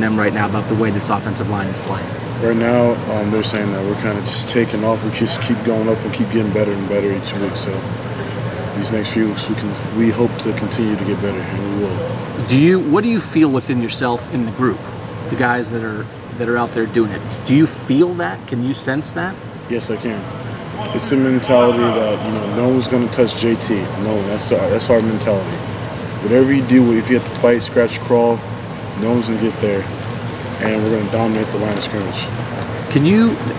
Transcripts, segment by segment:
them right now about the way this offensive line is playing? Right now, they're saying that we're kind of just taking off. We just keep going up and keep getting better and better each week. So these next few weeks, we hope to continue to get better, and we will. What do you feel within yourself in the group, the guys that are out there doing it? Do you feel that? Can you sense that? Yes, I can. It's a mentality that no one's going to touch JT. No, that's our mentality. Whatever you do, if you have to fight, scratch, crawl, no one's going to get there. And we're going to dominate the line of scrimmage.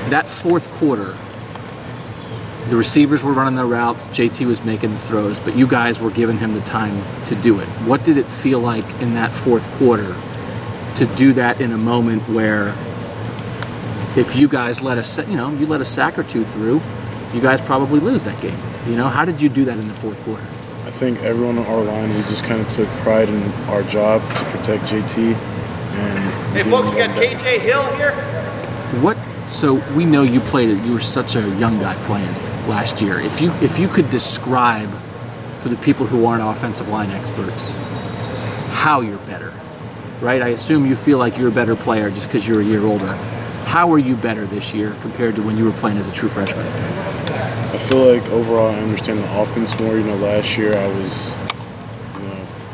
That fourth quarter, the receivers were running their routes, JT was making the throws, but you guys were giving him the time to do it. What did it feel like in that fourth quarter to do that in a moment where if you guys let a sack or two through, you guys probably lose that game? How did you do that in the fourth quarter? I think everyone on our line, we just kind of took pride in our job to protect JT. Hey folks, we got KJ Hill here. So we know you were such a young guy playing last year. If you could describe for the people who aren't offensive line experts how you're better, right? I assume you feel like you're a better player just because you're a year older. How are you better this year compared to when you were playing as a true freshman? I feel like overall I understand the offense more. Last year I was,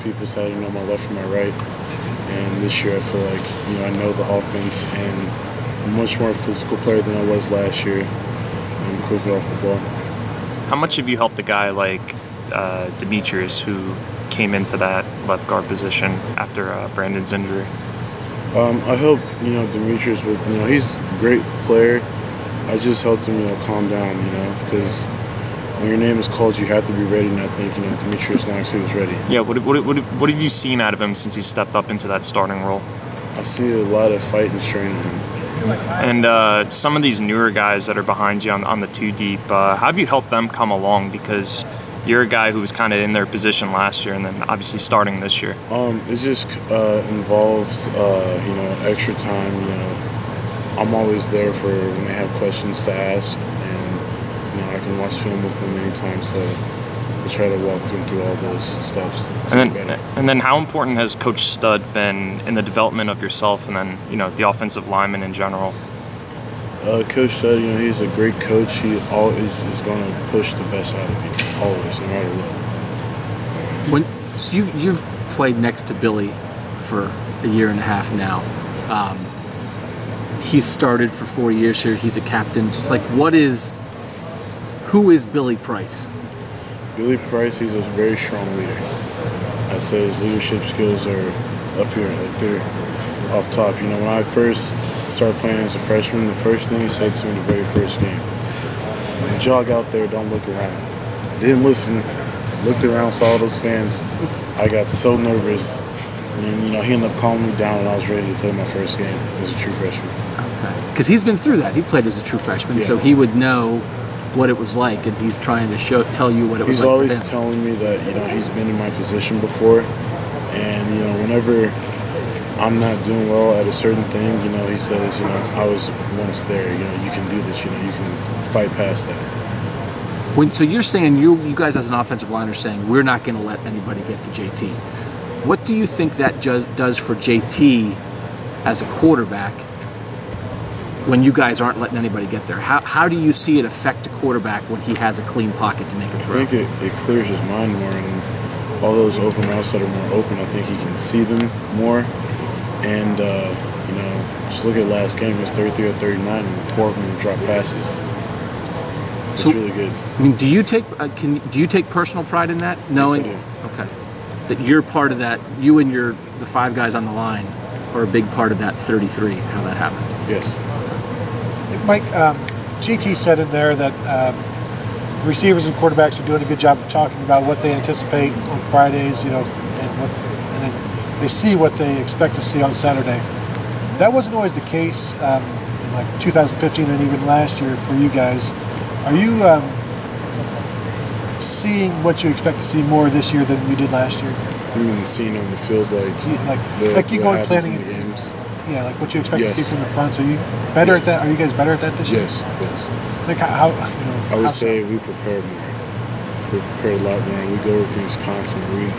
people said, my left and my right. And this year I feel like, I know the offense and I'm much more physical player than I was last year. I'm quicker off the ball. How much have you helped a guy like Demetrius, who came into that left guard position after Brandon's injury? I helped, Demetrius with, he's a great player. I just helped him, calm down, because when your name is called, you have to be ready, and I think, Demetrius Knox, he was ready. Yeah, what have you seen out of him since he stepped up into that starting role? I see a lot of fight and strain in him. And some of these newer guys that are behind you on the two deep, how have you helped them come along? Because you're a guy who was kind of in their position last year and then obviously starting this year. It just involves, extra time. I'm always there for when they have questions to ask, and I can watch film with them anytime. So I try to walk them through all those steps to get better. And then, how important has Coach Stud been in the development of yourself, and then the offensive lineman in general? Coach Stud, he's a great coach. He always is going to push the best out of you, always, no matter what. So you've played next to Billy for a year and a half now. He's started for 4 years here. He's a captain. Just like, who is Billy Price? Billy Price, he's a very strong leader. I say his leadership skills are up here, like they're off top. When I first started playing as a freshman, the first thing he said to me in the very first game, jog out there, don't look around. I didn't listen, looked around, saw all those fans. I got so nervous. And, he ended up calming me down, and I was ready to play my first game as a true freshman. Okay. Because he's been through that. He played as a true freshman, so he would know what it was like, and he's trying to tell you what it was like. He's always telling me that he's been in my position before, and whenever I'm not doing well at a certain thing, he says, I was once there. You can do this. You can fight past that. So you're saying you guys as an offensive line are saying we're not going to let anybody get to JT. What do you think that does for JT as a quarterback when you guys aren't letting anybody get there? How do you see it affect a quarterback when he has a clean pocket to make a throw? I think it clears his mind more, and all those open routes that are more open, I think he can see them more. And, just look at last game. It was 33 or 39, and 4 of them dropped passes. It's really good. I mean, do you take personal pride in that? Knowing, yes, I do. Okay, that you're part of that. You and the 5 guys on the line are a big part of that 33. How that happened? Yes. Mike, GT said in there that receivers and quarterbacks are doing a good job of talking about what they anticipate on Fridays, and then they see what they expect to see on Saturday. That wasn't always the case in like 2015 and even last year for you guys. Are you seeing what you expect to see more this year than you did last year? Seeing on the field, like you going planning in the games. Yeah, like what you expect to see from the front. So you better at that? Are you guys better at that this year? Yes. Like how I would say we prepare more. We prepare a lot more. We go over things constantly.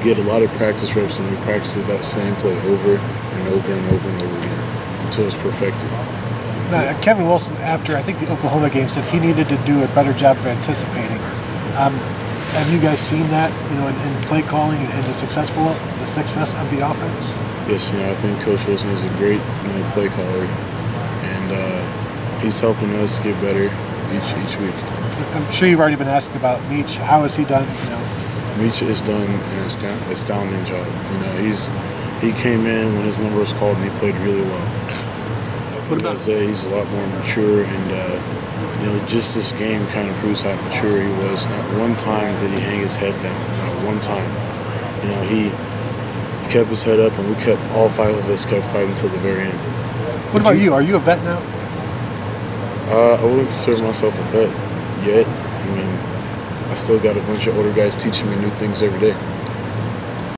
get a lot of practice reps, and we practice that same play over and over and over and over again until it's perfected. Now, Kevin Wilson, after I think the Oklahoma game, said he needed to do a better job of anticipating. Have you guys seen that, in play calling and the success of the offense? Yes, I think Coach Wilson is a great play caller, and he's helping us get better each week. I'm sure you've already been asked about Meach. How has he done? Meach has done an astounding job. He came in when his number was called and he played really well. What about Isaiah? He's a lot more mature, and just this game kind of proves how mature he was. Not one time did he hang his head down. Not one time. He kept his head up, and all 5 of us kept fighting until the very end. What about you? Are you a vet now? I wouldn't consider myself a vet yet. I still got a bunch of older guys teaching me new things every day.